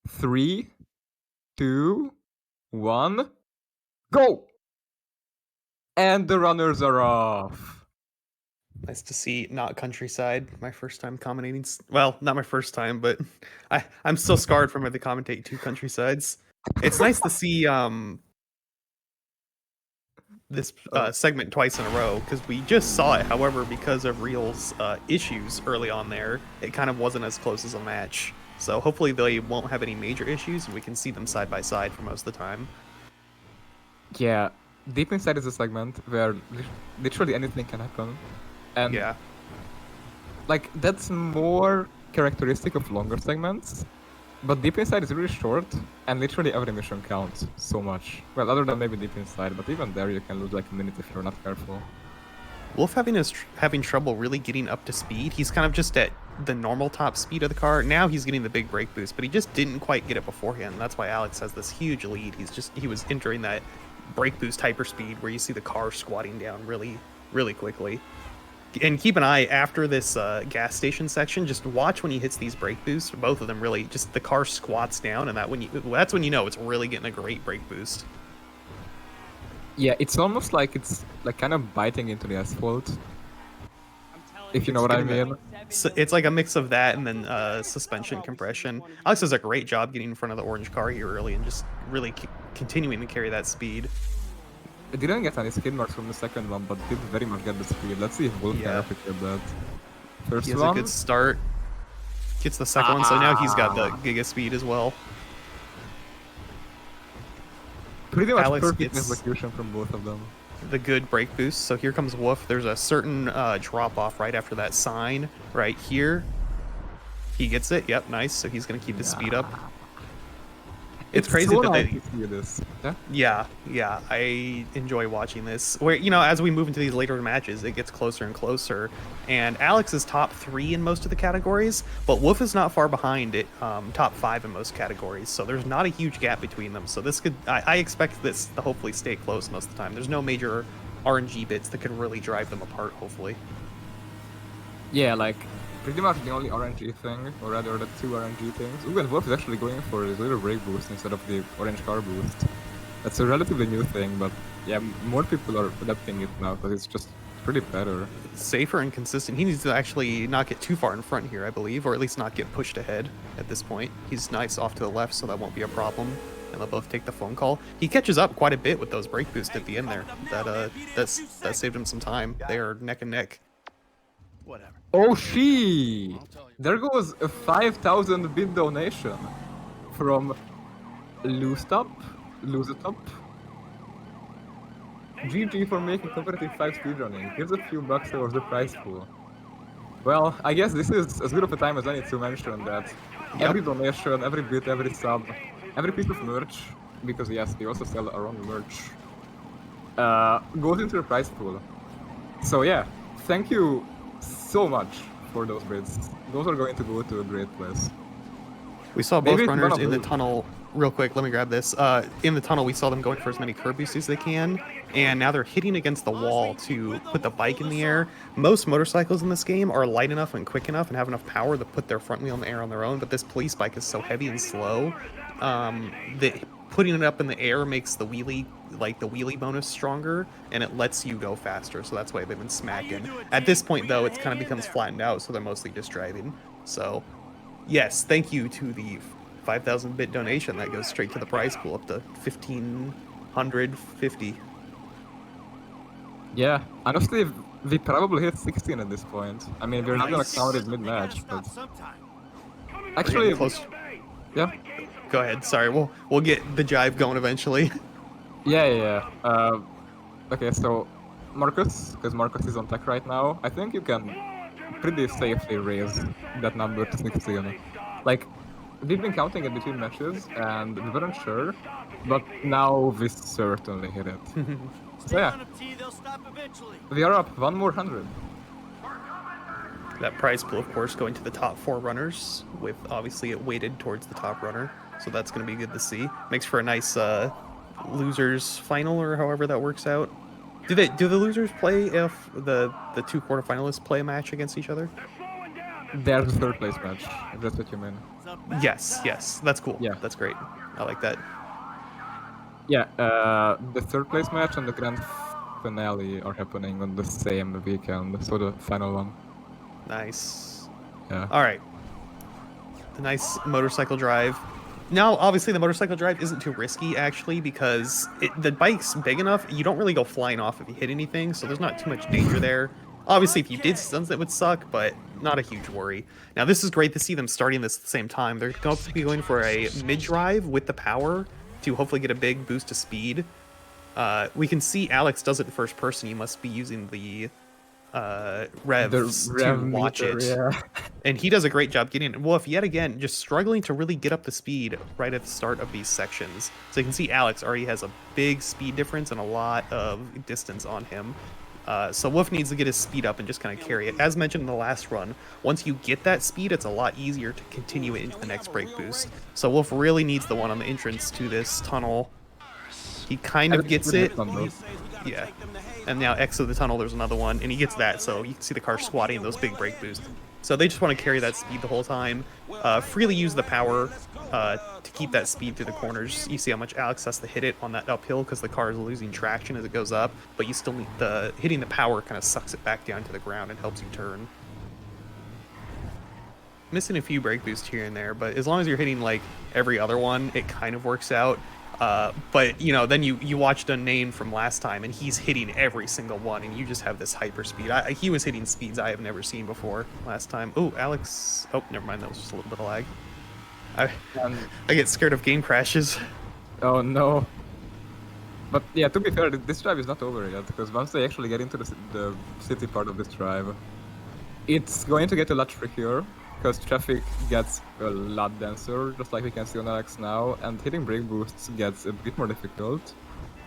3, 2, 1, go! And the runners are off. Nice to see not countryside. My first time commentating. Well, not my first time, but I'm still scarred from having to commentate two countrysides. It's nice to see this segment twice in a row because we just saw it. However, because of Real's issues early on there, it kind of wasn't as close as a match. So hopefully they won't have any major issues and we can see them side by side for most of the time. Yeah, Deep Inside is a segment where literally anything can happen. And Yeah. like that's more characteristic of longer segments. But Deep Inside is really short, and literally every mission counts so much. Well, other than maybe Deep Inside, but even there you can lose like a minute if you're not careful. Wolf having trouble really getting up to speed. He's kind of just at the normal top speed of the car. Now he's getting the big brake boost, but he just didn't quite get it beforehand. That's why Alex has this huge lead. He was entering that brake boost hyperspeed where you see the car squatting down really, really quickly. And keep an eye after this gas station section. Just watch when he hits these brake boosts. Both of them really just the car squats down, and that's when you know it's really getting a great brake boost. Yeah, it's almost like it's like kind of biting into the asphalt. If you know what I mean. So it's like a mix of that and then suspension compression. Alex does a great job getting in front of the orange car here early and just really continuing to carry that speed. I didn't get any skid marks from the second one, but did very much get the speed. Let's see if Wolf can replicate that. First he has one. A good start. Gets the second one, so now he's got the giga speed as well. Pretty much Alex perfect execution from both of them. The good brake boost. So here comes Wolf. There's a certain drop off right after that sign right here. He gets it. Yep, nice. So he's gonna keep his speed up. It's crazy so that nice to see this. Yeah, I enjoy watching this. Where, you know, as we move into these later matches, it gets closer and closer. And Alex is top 3 in most of the categories, but Wolf is not far behind it, top 5 in most categories. So there's not a huge gap between them. So this I expect this to hopefully stay close most of the time. There's no major RNG bits that could really drive them apart, hopefully. Yeah, like pretty much the only RNG thing, or rather the 2 RNG things. Ooh, and Wolf is actually going for his little brake boost instead of the orange car boost. That's a relatively new thing, but yeah, more people are adapting it now because it's just pretty better. Safer and consistent. He needs to actually not get too far in front here, I believe, or at least not get pushed ahead at this point. He's nice off to the left, so that won't be a problem. And they'll both take the phone call. He catches up quite a bit with those brake boosts at the end there. That saved him some time. They are neck and neck. Whatever. Oh, there goes a 5,000 bit donation from Lose It Up. GG for making competitive 5 speedrunning. Here's a few bucks towards the prize pool. Well, I guess this is as good of a time as any to mention that every donation, every bit, every sub, every piece of merch, because yes, they also sell our own merch, goes into the prize pool. So yeah, thank you so much for those bits. Those are going to go to a great place. We saw both runners in the tunnel. Real quick, let me grab this. In the tunnel, we saw them going for as many curb boosts as they can, and now they're hitting against the wall to put the bike in the air. Most motorcycles in this game are light enough and quick enough and have enough power to put their front wheel in the air on their own, but this police bike is so heavy and slow that putting it up in the air makes the wheelie bonus stronger, and it lets you go faster, so that's why they've been smacking. At this point, though, it kind of becomes flattened out, so they're mostly just driving. So, yes, thank you to the 5,000 bit donation that goes straight to the prize pool up to 1,550. Yeah, honestly, we probably hit 16 at this point. I mean, we're not gonna count it mid-match, but actually, close. Yeah. Go ahead. Sorry, we'll get the jive going eventually. Yeah. Okay, so Marcus, because Marcus is on tech right now, I think you can pretty safely raise that number to 16. Like, we've been counting it between matches, and we weren't sure, but now we certainly hit it. So yeah, we are up 1 more 100. That prize pool, of course, going to the top 4 runners, with obviously it weighted towards the top runner, so that's going to be good to see. Makes for a nice losers final, or however that works out. Do the losers play if the 2 quarterfinalists play a match against each other? There's a third place match, if that's what you mean. Yes, that's cool. Yeah. That's great. I like that. Yeah, the third place match and the grand finale are happening on the same weekend, so the final one. Nice. Yeah. All right. The nice motorcycle drive. Now, obviously, the motorcycle drive isn't too risky, actually, because the bike's big enough, you don't really go flying off if you hit anything, so there's not too much danger there. Obviously, if you did stunts, that would suck, but not a huge worry. Now, this is great to see them starting this at the same time. They're going to be going for a mid-drive with the power to hopefully get a big boost to speed. We can see Alex does it in first person. You must be using the revs to watch meter, it. yeah. And he does a great job getting it. Wolf, yet again, just struggling to really get up the speed right at the start of these sections. So you can see Alex already has a big speed difference and a lot of distance on him. So Wolf needs to get his speed up and just kind of carry it. As mentioned in the last run, once you get that speed, it's a lot easier to continue it into the next break boost. So Wolf really needs the one on the entrance to this tunnel. He kind of gets it. Yeah. And now exit the tunnel, there's another one, and he gets that, so you can see the car squatting those big brake boosts. So they just want to carry that speed the whole time. Freely use the power to keep that speed through the corners. You see how much Alex has to hit it on that uphill because the car is losing traction as it goes up, but you still need hitting the power kind of sucks it back down to the ground and helps you turn. Missing a few brake boosts here and there, but as long as you're hitting like every other one, it kind of works out. But you know, then you watched Unnamed from last time, and he's hitting every single one, and you just have this hyper speed. He was hitting speeds I have never seen before last time. Oh, Alex. Oh, never mind. That was just a little bit of lag. I get scared of game crashes. Oh no. But yeah, to be fair, this drive is not over yet, because once they actually get into the city part of this drive, it's going to get a lot trickier. Because traffic gets a lot denser, just like we can see on Alex now, and hitting brake boosts gets a bit more difficult.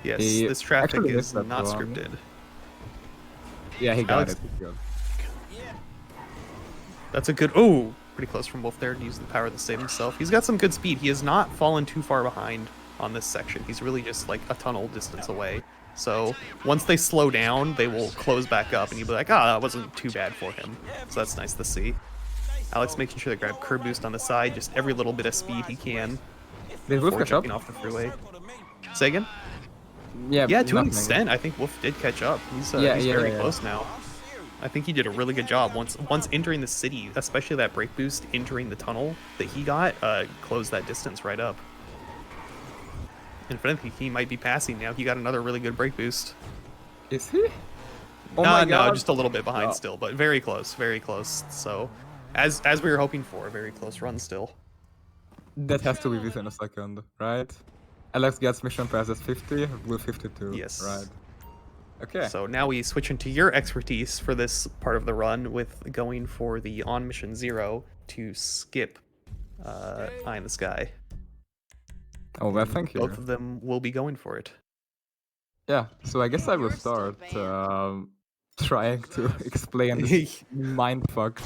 Yes, this traffic is not scripted. Yeah, he got it. Good. That's a good... Oh, pretty close from Wolf there to use the power to save himself. He's got some good speed. He has not fallen too far behind on this section. He's really just like a tunnel distance away. So once they slow down, they will close back up, and you'll be like, oh, that wasn't too bad for him. So that's nice to see. Alex making sure to grab curb boost on the side, just every little bit of speed he can. Did Wolf catch up? Off the freeway. Say again? Yeah, to an extent, I think Wolf did catch up. He's very close now. I think he did a really good job. Once entering the city, especially that brake boost entering the tunnel that he got, closed that distance right up. In front of him, he might be passing now. He got another really good brake boost. Is he? Oh my God. No, just a little bit behind still, but very close, very close. So, as we were hoping for, a very close run still. That has to be within a second, right? Alex gets mission pass at 50, blue 52. Yes. Right. Okay. So now we switch into your expertise for this part of the run with going for the on mission 0 to skip Eye in the Sky. Oh, well, thank you. Both of them will be going for it. Yeah, so I guess I will start trying to explain this mindfuck.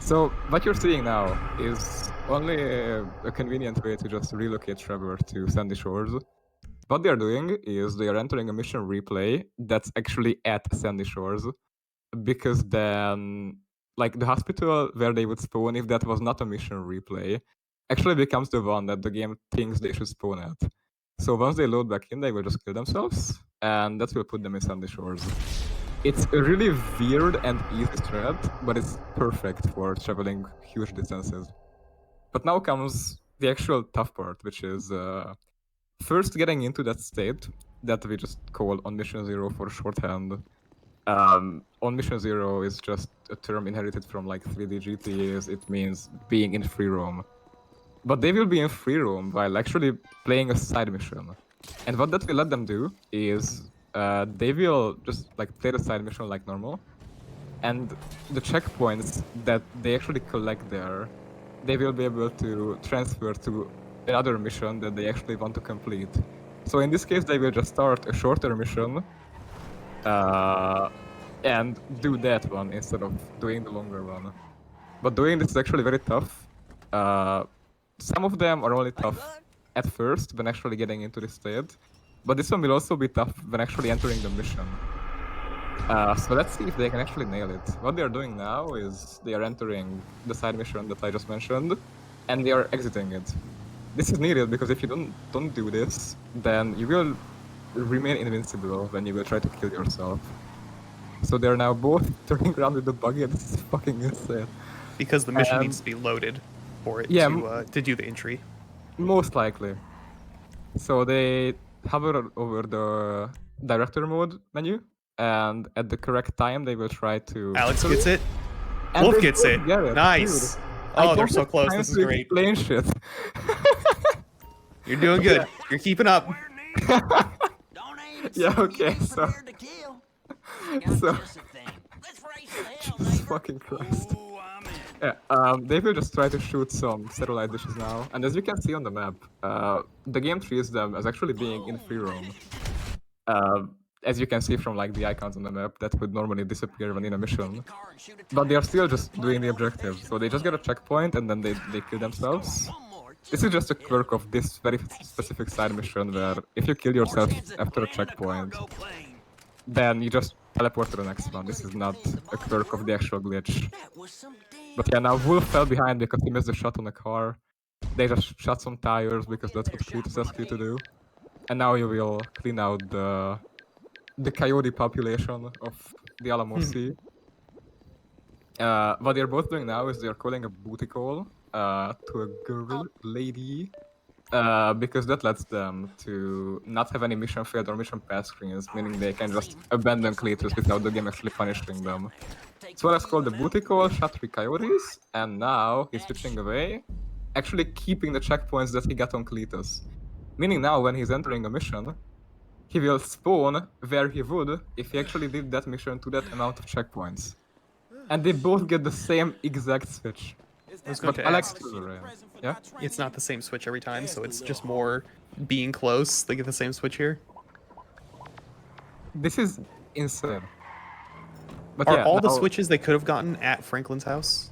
So what you're seeing now is only a convenient way to just relocate Trevor to Sandy Shores. What they're doing is they are entering a mission replay that's actually at Sandy Shores, because then, like, the hospital where they would spawn, if that was not a mission replay, actually becomes the one that the game thinks they should spawn at. So once they load back in, they will just kill themselves, and that will put them in Sandy Shores. It's a really weird and easy strat, but it's perfect for traveling huge distances. But now comes the actual tough part, which is first getting into that state that we just call on mission 0 for shorthand. On mission 0 is just a term inherited from like 3D GTAs. It means being in free roam. But they will be in free roam while actually playing a side mission. And what that will let them do is they will just like play the side mission like normal. And the checkpoints that they actually collect there, they will be able to transfer to another mission that they actually want to complete. So in this case, they will just start a shorter mission and do that one instead of doing the longer one. But doing this is actually very tough. Some of them are only tough at first when actually getting into this state, but this one will also be tough when actually entering the mission. So let's see if they can actually nail it. What they're doing now is they are entering the side mission that I just mentioned, and they are exiting it. This is needed because if you don't do this, then you will remain invincible when you will try to kill yourself. So they're now both turning around with the buggy, and this is fucking insane. Because the mission needs to be loaded for it to do the entry. Most likely. So they hover over the director mode menu, and at the correct time they will try to. Alex gets it. And Wolf gets it. Get it. Nice. Dude, oh, they're so close. This is great. Explain shit. You're doing good. You're keeping up. Yeah. Okay. So. Jesus fucking Christ. Yeah, they will just try to shoot some satellite dishes now, and as you can see on the map, the game treats them as actually being in free roam. As you can see from like the icons on the map, that would normally disappear when in a mission. But they are still just doing the objective, so they just get a checkpoint and then they kill themselves. This is just a quirk of this very specific side mission where if you kill yourself after a checkpoint, then you just teleport to the next one. This is not a quirk of the actual glitch. But yeah, now Wolf fell behind because he missed a shot on the car. They just shot some tires because that's what Cletus asked you to do. And now you will clean out the coyote population of the Alamo Sea. What they're both doing now is they're calling a booty call to a girl, lady, because that lets them to not have any mission failed or mission pass screens, meaning they can just abandon Cletus without the game actually punishing them. So let's call the booty call, shot 3 coyotes, and now he's switching away, actually keeping the checkpoints that he got on Cletus. Meaning now when he's entering a mission, he will spawn where he would if he actually did that mission to that amount of checkpoints. And they both get the same exact switch. But Alex, yeah? It's not the same switch every time, so it's just more being close. They get the same switch here. This is insane. But Are yeah, all the switches they could have gotten at Franklin's house?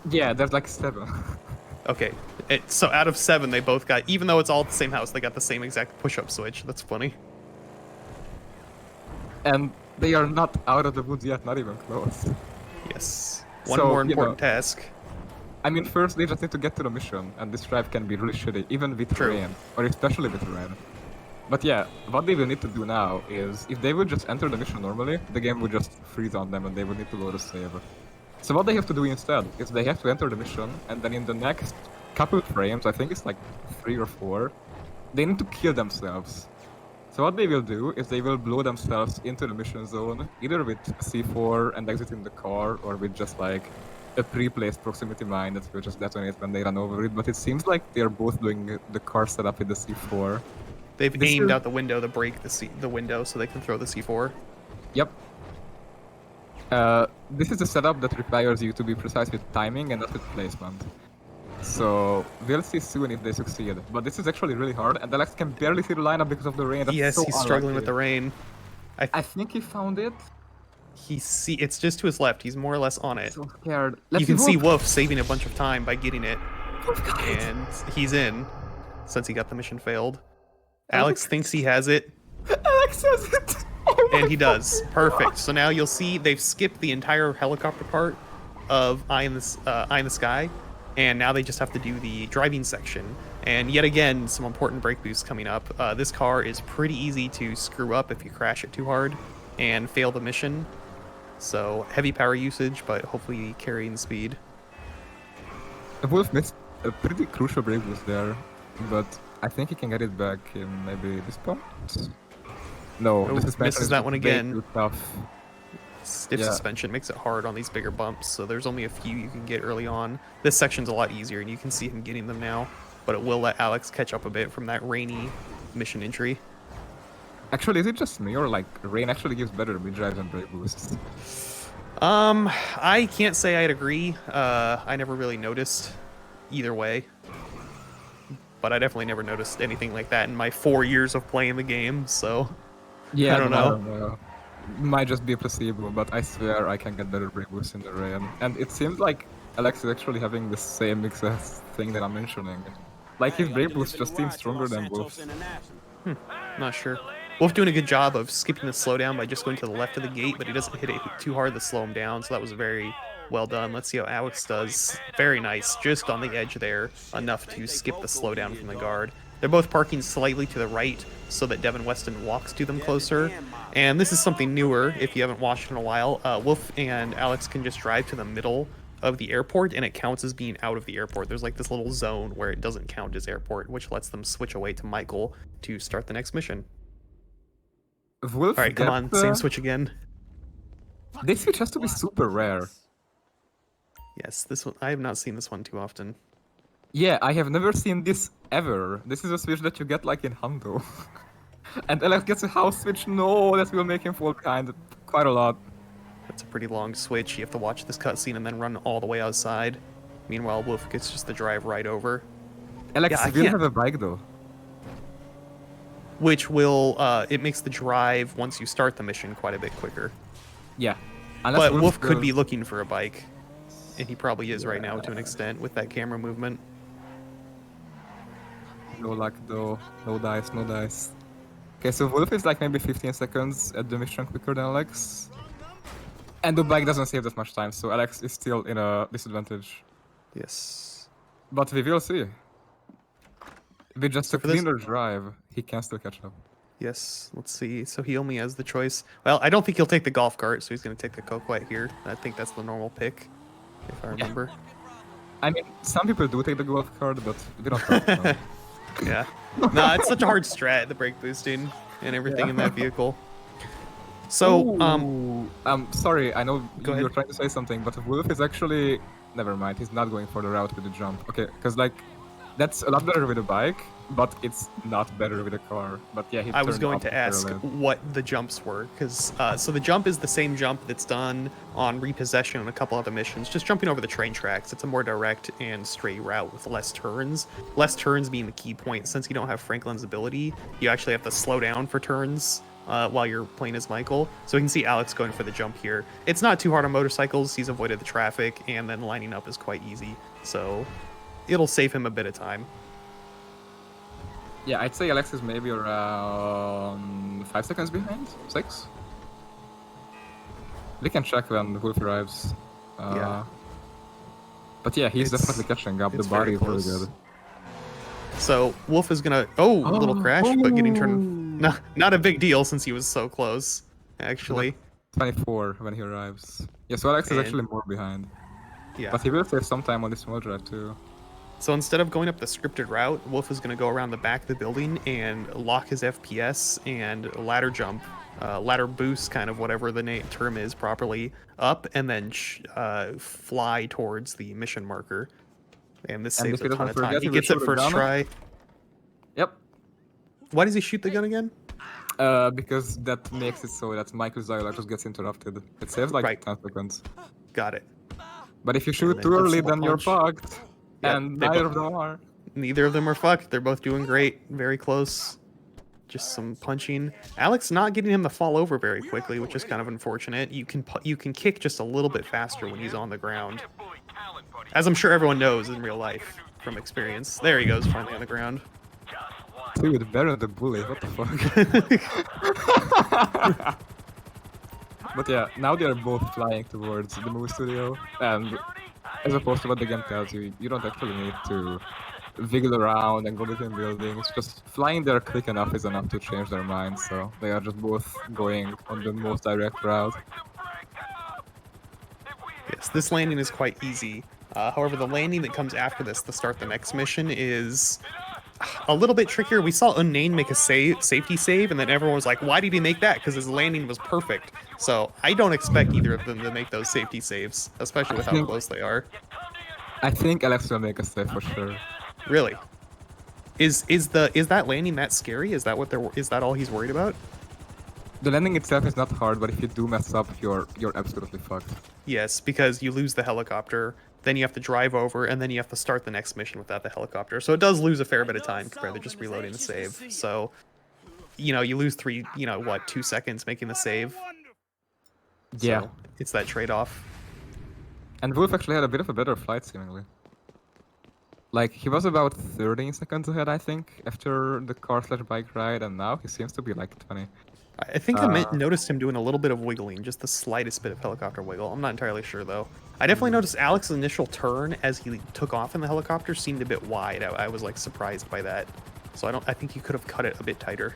Yeah, there's like 7. Okay, so out of 7, they both got, even though it's all at the same house, they got the same exact push-up switch. That's funny. And they are not out of the woods yet, not even close. Yes. One more important task. I mean, first they just need to get to the mission, and this drive can be really shitty, even with rain, or especially with rain. But yeah, what they will need to do now is, if they would just enter the mission normally, the game would just freeze on them and they would need to load a save. So what they have to do instead is they have to enter the mission, and then in the next couple of frames, I think it's like 3 or 4, they need to kill themselves. So what they will do is they will blow themselves into the mission zone, either with C4 and exiting the car, or with just like a pre-placed proximity mine that will just detonate when they run over it. But it seems like they're both doing the car setup with the C4. They've aimed out the window to break the window so they can throw the C4. Yep. This is a setup that requires you to be precise with timing and not with placement. So we'll see soon if they succeed. But this is actually really hard, and Alex can barely see the lineup because of the rain. That's yes, so he's struggling with the rain. I think he found it. It's just to his left. He's more or less on it. So scared. You can see Wolf saving a bunch of time by getting it, and he's in since he got the mission failed. Alex thinks he has it. Alex has it. And he does. Perfect. So now you'll see they've skipped the entire helicopter part of Eye in the Sky, and now they just have to do the driving section. And yet again, some important brake boosts coming up. This car is pretty easy to screw up if you crash it too hard and fail the mission. So heavy power usage, but hopefully carrying speed. Wolf missed a pretty crucial brake boost there, but I think he can get it back in maybe this part. No, the suspension misses that one again. Tough. Stiff suspension makes it hard on these bigger bumps, so there's only a few you can get early on. This section's a lot easier, and you can see him getting them now, but it will let Alex catch up a bit from that rainy mission entry. Actually, is it just me, or like rain actually gives better mid-drives than brake boosts? I can't say I'd agree. I never really noticed either way. But I definitely never noticed anything like that in my 4 years of playing the game, so yeah, I don't know. Might just be a placebo, but I swear I can get better brake boosts in the rain. And it seems like Alex is actually having the same exact thing that I'm mentioning. Like his brake boost just seems stronger than Wolf's. Not sure. Wolf doing a good job of skipping the slowdown by just going to the left of the gate, but he doesn't hit it too hard to slow him down, so that was very well done. Let's see how Alex does. Very nice, just on the edge there, enough to skip the slowdown from the guard. They're both parking slightly to the right so that Devin Weston walks to them closer. And this is something newer, if you haven't watched in a while. Wolf and Alex can just drive to the middle of the airport, and it counts as being out of the airport. There's like this little zone where it doesn't count as airport, which lets them switch away to Michael to start the next mission. Wolf, Alright, come on, same switch again. This switch has to be super rare. Yes, this one, I have not seen this one too often. Yeah, I have never seen this ever. This is a switch that you get like in Hundo. And Alex gets a house switch. No, that will make him fall behind quite a lot. That's a pretty long switch. You have to watch this cutscene and then run all the way outside. Meanwhile, Wolf gets just the drive right over. Alex Yeah, will have a bike though. Which will, it makes the drive, once you start the mission, quite a bit quicker. Yeah. But Wolf could be looking for a bike. And he probably is right now to an extent with that camera movement. No luck though. No dice, no dice. Okay, so Wolf is like maybe 15 seconds at the mission quicker than Alex. And the bike doesn't save that much time, so Alex is still in a disadvantage. Yes. But we will see. With just a cleaner drive, he can still catch up. Yes, let's see. So he only has the choice. Well, I don't think he'll take the golf cart, so he's going to take the Coquette here. I think that's the normal pick, if I remember. I mean, some people do take the golf cart, but we don't talk about it. Yeah. Nah, it's such a hard strat, the brake boosting and everything in that vehicle. So, sorry, I know Go you're ahead. trying to say something, but Wolf is actually... Never mind, he's not going for the route with the jump. Okay, because like, that's a lot better with a bike, but it's not better with a car. But yeah, he I was turned going off to the ask parallel. what the jumps were, because so the jump is the same jump that's done on Repossession and a couple other missions, just jumping over the train tracks. It's a more direct and straight route with less turns. Less turns being the key point. Since you don't have Franklin's ability, you actually have to slow down for turns while you're playing as Michael. So we can see Alex going for the jump here. It's not too hard on motorcycles. He's avoided the traffic, and then lining up is quite easy. So it'll save him a bit of time. Yeah, I'd say Alex is maybe around 5 seconds behind? 6? We can check when Wolf arrives. Yeah. But yeah, he's definitely catching up. The it's body very is really close. good. So Wolf is gonna a little crash, but getting turned not a big deal since he was so close, actually. 24 when he arrives. Yeah, so Alex is And- actually more behind. Yeah. But he will save some time on this small drive too. So instead of going up the scripted route, Wolf is gonna go around the back of the building and lock his FPS and ladder jump, ladder boost, kind of whatever the term is properly, up and then fly towards the mission marker. And this And saves if he a ton doesn't of time. forget, He he will gets it shoot a first gun. try. Yep. Why does he shoot the gun again? Because that makes it so that Michael's dialogue just gets interrupted. It saves like Right. 10 seconds. Got it. But if you shoot then too puts early, the then you're punch. fucked. Yep, And they neither both- of them are. Neither of them are fucked. They're both doing great. Very close. Just some punching. Alex not getting him to fall over very quickly, which is kind of unfortunate. You can kick just a little bit faster when he's on the ground. As I'm sure everyone knows in real life from experience. There he goes, finally on the ground. Dude, better the bully. What the fuck? But yeah, now they are both flying towards the movie studio, and as opposed to what the game tells you, you don't actually need to wiggle around and go between buildings. Just flying there quick enough is enough to change their minds, so they are just both going on the most direct route. Yes, this landing is quite easy. However, the landing that comes after this to start the next mission is a little bit trickier. We saw Unnamed make a safety save, and then everyone was like, why did he make that? Because his landing was perfect. So I don't expect either of them to make those safety saves, especially with how close they are. I think Alex will make a save for sure. Really? Is that landing that scary? Is that all he's worried about? The landing itself is not hard, but if you do mess up, you're absolutely fucked. Yes, because you lose the helicopter, then you have to drive over, and then you have to start the next mission without the helicopter. So it does lose a fair bit of time compared to just reloading the save. So, you lose 2 seconds making the save. Yeah. So it's that trade-off. And Wolf actually had a bit of a better flight, seemingly. Like, he was about 13 seconds ahead, I think, after the car/bike ride, and now he seems to be like 20. I think noticed him doing a little bit of wiggling, just the slightest bit of helicopter wiggle. I'm not entirely sure, though. I definitely noticed Alex's initial turn as he took off in the helicopter seemed a bit wide. I was, like, surprised by that. So I think he could have cut it a bit tighter.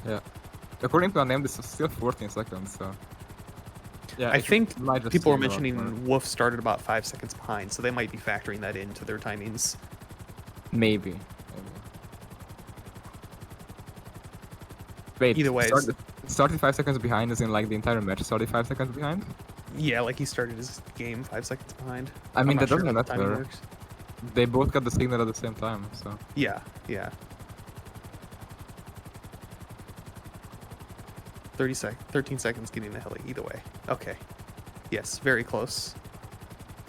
Yeah. According to our name, this is still 14 seconds, so... Yeah, I think people were more. mentioning Wolf started about 5 seconds behind, so they might be factoring that into their timings. Maybe. Wait, either way, started 5 seconds behind is in like the entire match started 5 seconds behind? Yeah, like he started his game 5 seconds behind. I mean, that sure doesn't how the timing matter. works. They both got the signal at the same time, so... Yeah. 13 seconds getting the heli, either way. Okay. Yes, very close.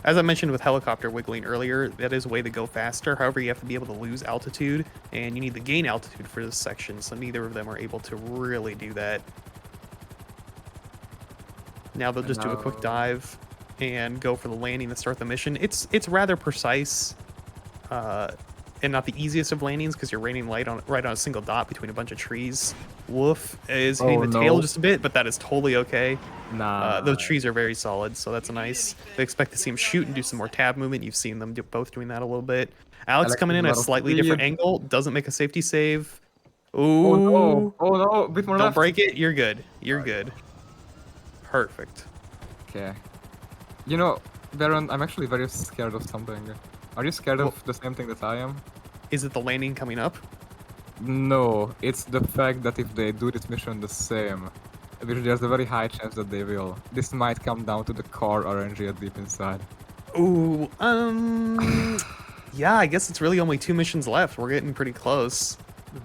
As I mentioned with helicopter wiggling earlier, that is a way to go faster. However, you have to be able to lose altitude, and you need to gain altitude for this section, so neither of them are able to really do that. Now they'll just do a quick dive and go for the landing and start the mission. It's rather precise, and not the easiest of landings because you're raining right on a single dot between a bunch of trees. Wolf is hitting the tail just a bit, but that is totally okay. Nah. Those trees are very solid, so that's nice. They expect to see him shoot and do some more tab movement. You've seen them both doing that a little bit. Alex coming in at a slightly different angle, doesn't make a safety save. Ooh. Oh no, a bit more left. Don't break it. You're good. You're good. Perfect. Okay. You know, Baron, I'm actually very scared of something. Are you scared of the same thing that I am? Is it the landing coming up? No, it's the fact that if they do this mission the same, which there's a very high chance that they will, this might come down to the car RNG at deep inside. Ooh, yeah, I guess it's really only 2 missions left. We're getting pretty close.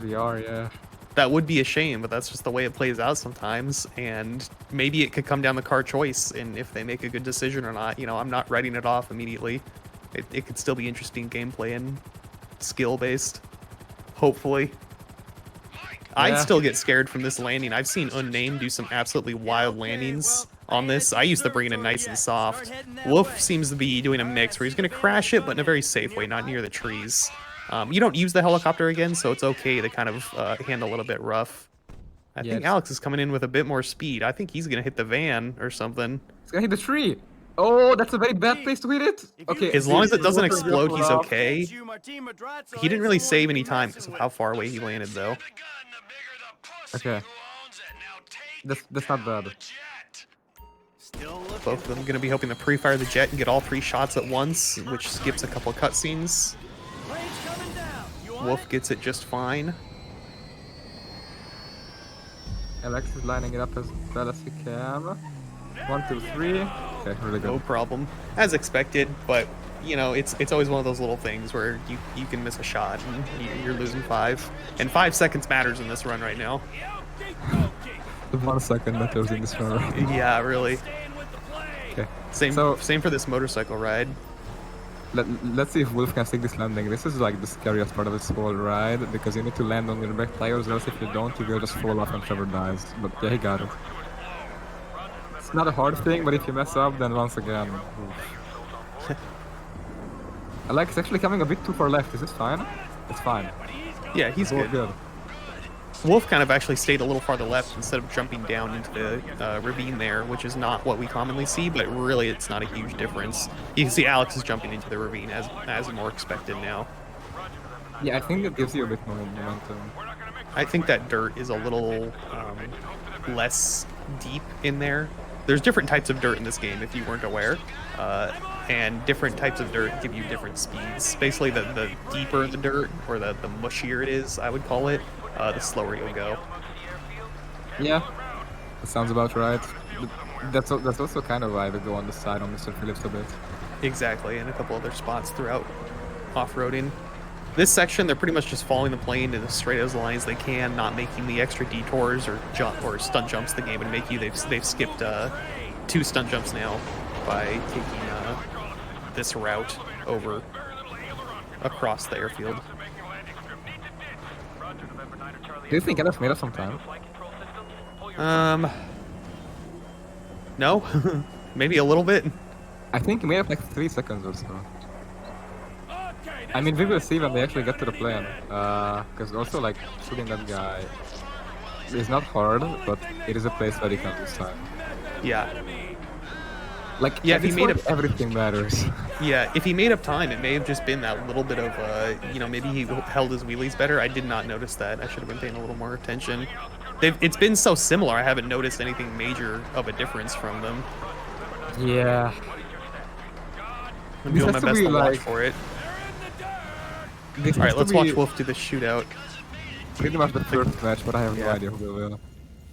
We are, yeah. That would be a shame, but that's just the way it plays out sometimes, and maybe it could come down to car choice, and if they make a good decision or not. You know, I'm not writing it off immediately. It could still be interesting gameplay and skill-based, hopefully. I'd still get scared from this landing. I've seen Unnamed do some absolutely wild landings on this. I used to bring it in nice and soft. Wolf seems to be doing a mix where he's going to crash it, but in a very safe way, not near the trees. You don't use the helicopter again, so it's okay to kind of handle it a bit rough. I think Alex is coming in with a bit more speed. I think he's going to hit the van or something. He's going to hit the tree. Oh, that's a very bad place to hit it. Okay. As long as it doesn't explode, he's okay. He didn't really save any time because of how far away he landed, though. Okay. That's not bad. Both of them going to be hoping to pre-fire the jet and get all 3 shots at once, which skips a couple of cutscenes. Wolf gets it just fine. Alex is lining it up as well as he can. 1, 2, 3. Okay, really good. No problem. As expected, but you know, it's always one of those little things where you can miss a shot and you're losing 5. And 5 seconds matters in this run right now. The 1 second matters in this run. Yeah, really. Okay. Same for this motorcycle ride. Let's see if Wolf can stick this landing. This is like the scariest part of this whole ride because you need to land on your back tires, or else if you don't, you will just fall off and Trevor dies. But yeah, he got it. It's not a hard thing, but if you mess up, then once again. Alex is actually coming a bit too far left. Is this fine? It's fine. Yeah, he's good. Wolf kind of actually stayed a little farther left instead of jumping down into the ravine there, which is not what we commonly see, but really it's not a huge difference. You can see Alex is jumping into the ravine as more expected now. Yeah, I think it gives you a bit more momentum. I think that dirt is a little less deep in there. There's different types of dirt in this game, if you weren't aware, and different types of dirt give you different speeds. Basically, the deeper the dirt, or the mushier it is, I would call it, the slower you'll go. Yeah, that sounds about right. That's also kind of why we go on the side on Mr. Phillips a bit. Exactly, and a couple other spots throughout off-roading. This section, they're pretty much just following the plane in as straight as line as they can, not making the extra detours or stunt jumps the game would make you. They've skipped 2 stunt jumps now by taking this route over across the airfield. Do you think Alex made us some time? No, maybe a little bit. I think he made up like 3 seconds or so. I mean, we will see when they actually get to the plane. Because also, like, shooting that guy is not hard, but it is a place where you can lose time. Yeah. Like, yeah, if he made up everything matters. Yeah, if he made up time, it may have just been that little bit of, you know, maybe he held his wheelies better. I did not notice that. I should have been paying a little more attention. It's been so similar, I haven't noticed anything major of a difference from them. Yeah. I'm doing my best to watch for it. Alright, let's watch Wolf do the shootout. Pretty much the first match, but I have no idea who will win.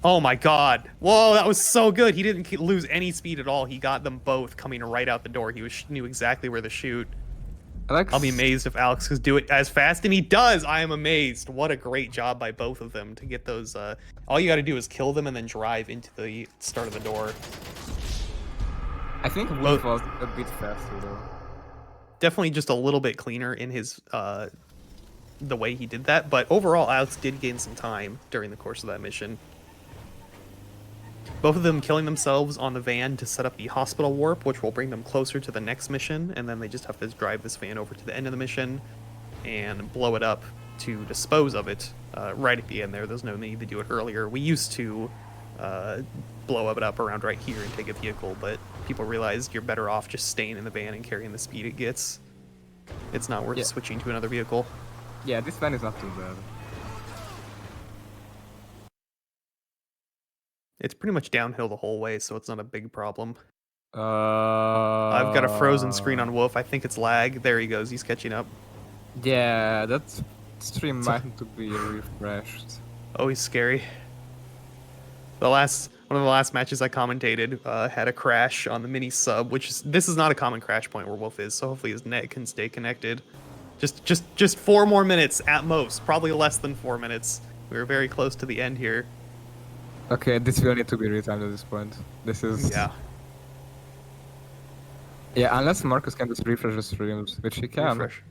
Oh my god. Whoa, that was so good. He didn't lose any speed at all. He got them both coming right out the door. He knew exactly where to shoot. I'll be amazed if Alex could do it as fast, and he does. I am amazed. What a great job by both of them to get those. All you got to do is kill them and then drive into the start of the door. I think Wolf was a bit faster though. Definitely just a little bit cleaner in his the way he did that, but overall Alex did gain some time during the course of that mission. Both of them killing themselves on the van to set up the hospital warp, which will bring them closer to the next mission, and then they just have to drive this van over to the end of the mission and blow it up to dispose of it right at the end there. There's no need to do it earlier. We used to blow it up around right here and take a vehicle, but people realized you're better off just staying in the van and carrying the speed it gets. It's not worth switching to another vehicle. Yeah, this van is not too bad. It's pretty much downhill the whole way, so it's not a big problem. I've got a frozen screen on Wolf. I think it's lag. There he goes. He's catching up. Yeah, that stream might need to be refreshed. Oh, he's scary. One of the last matches I commentated had a crash on the mini sub, this is not a common crash point where Wolf is, so hopefully his net can stay connected. Just 4 more minutes at most, probably less than 4 minutes. We were very close to the end here. Okay, this will need to be retimed at this point. This is... Yeah, unless Marcus can just refresh the streams, which he can. Refresh.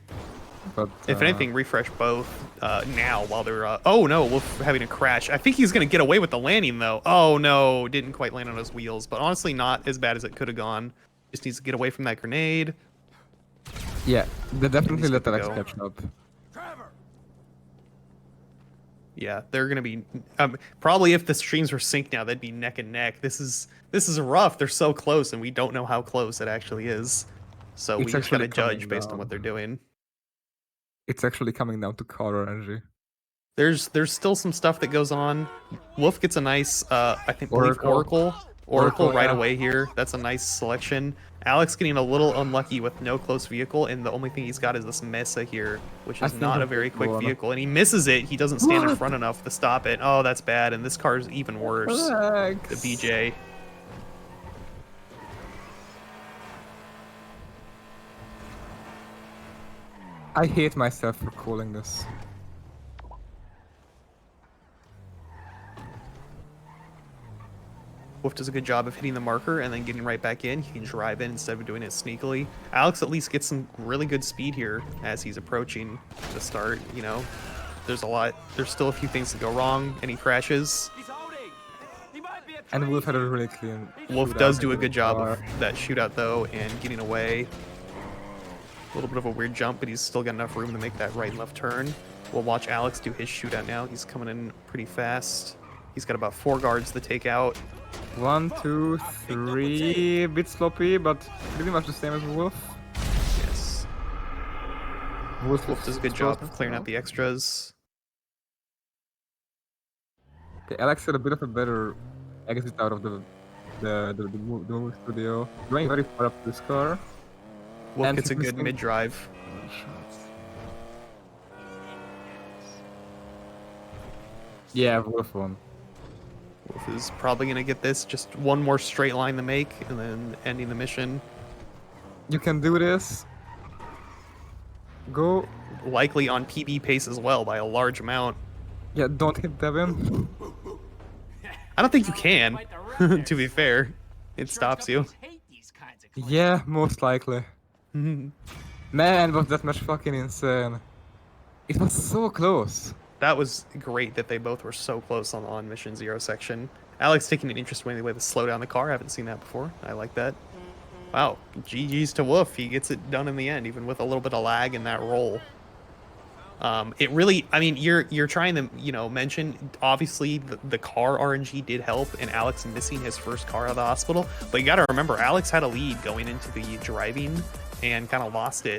But, if anything, refresh both now while they're... oh no, Wolf having a crash. I think he's going to get away with the landing though. Oh no, didn't quite land on his wheels, but honestly not as bad as it could have gone. Just needs to get away from that grenade. Yeah, they definitely let Alex catch up. Yeah, they're gonna be probably if the streams were synced now, they'd be neck and neck. This is rough. They're so close, and we don't know how close it actually is. So we just gotta judge based on what they're doing. It's actually coming down to car RNG. There's still some stuff that goes on. Wolf gets a nice I think Oracle right away here. That's a nice selection. Alex getting a little unlucky with no close vehicle, and the only thing he's got is this Mesa here, which is not a very quick vehicle. And he misses it. He doesn't stand in front enough to stop it. Oh, that's bad. And this car is even worse. The BJ. I hate myself for calling this. Wolf does a good job of hitting the marker and then getting right back in. He can drive in instead of doing it sneakily. Alex at least gets some really good speed here as he's approaching the start. You know, there's still a few things that go wrong, and he crashes. And Wolf had a really clean... Wolf does do a good job of that shootout though, and getting away. A little bit of a weird jump, but he's still got enough room to make that right and left turn. We'll watch Alex do his shootout now. He's coming in pretty fast. He's got about 4 guards to take out. 1, 2, 3, a bit sloppy, but pretty much the same as Wolf. Yes. Wolf does a good job of clearing out the extras. Okay, Alex had a bit of a better exit out of the movie studio. Going very far up this car. Wolf gets a good mid-drive. Yeah, Wolf won. Wolf is probably going to get this. Just one more straight line to make, and then ending the mission. You can do this. Go. Likely on PB pace as well by a large amount. Yeah, don't hit Devin. I don't think you can, to be fair. It stops you. Yeah, most likely. Man, was that match fucking insane. It was so close. That was great that they both were so close on Mission 0 section. Alex taking an interest in the way to slow down the car. I haven't seen that before. I like that. Wow, GG's to Wolf. He gets it done in the end, even with a little bit of lag in that roll. It really, I mean, you're trying to, you know, mention, obviously the car RNG did help and Alex missing his first car out of the hospital, but you got to remember Alex had a lead going into the driving and kind of lost it